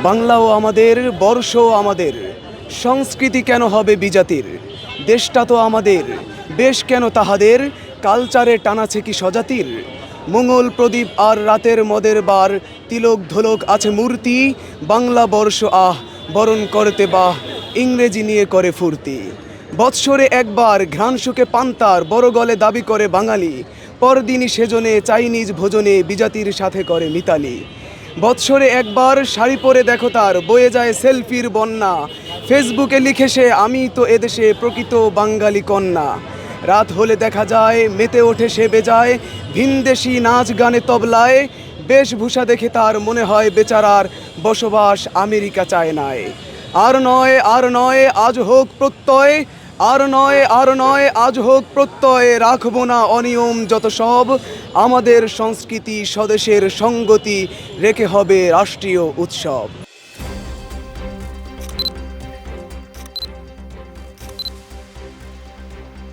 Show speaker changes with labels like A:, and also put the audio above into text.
A: বাংলাও আমাদের, বর্ষও আমাদের, সংস্কৃতি কেন হবে বিজাতির? দেশটা তো আমাদের, বেশ কেন তাহাদের, কালচারে টানাছে কি স্বজাতির? মঙ্গল প্রদীপ আর রাতের মদের বার, তিলক ধলক আছে মূর্তি, বাংলা বর্ষ আহ বরণ করতে বাহ, ইংরেজি নিয়ে করে ফুর্তি। বৎসরে একবার ঘ্রাণ শুকে পান্তার বড় গলে দাবি করে বাঙালি, পরদিনই সেজনে চাইনিজ ভোজনে বিজাতির সাথে করে মিতালি। বৎসরে একবার শাড়ি পরে দেখো তার বয়ে যায় সেলফির বন্যা, ফেসবুকে লিখে সে আমি তো এদেশে প্রকৃত বাঙালি কন্যা। রাত হলে দেখা যায় মেতে ওঠে সে বেজায়, ভিনদেশি নাচ গানে তবলায়, বেশভূষা দেখে তার মনে হয় বেচারার বসবাস আমেরিকা চায় নাই। আর নয় আর নয় আজ হোক প্রত্যয়, আর নয় আর নয় আজ হোক প্রত্যয়, রাখবো না অনিয়ম যত সব, আমাদের সংস্কৃতি স্বদেশের সঙ্গতি রেখে হবে রাষ্ট্রীয় উৎসব।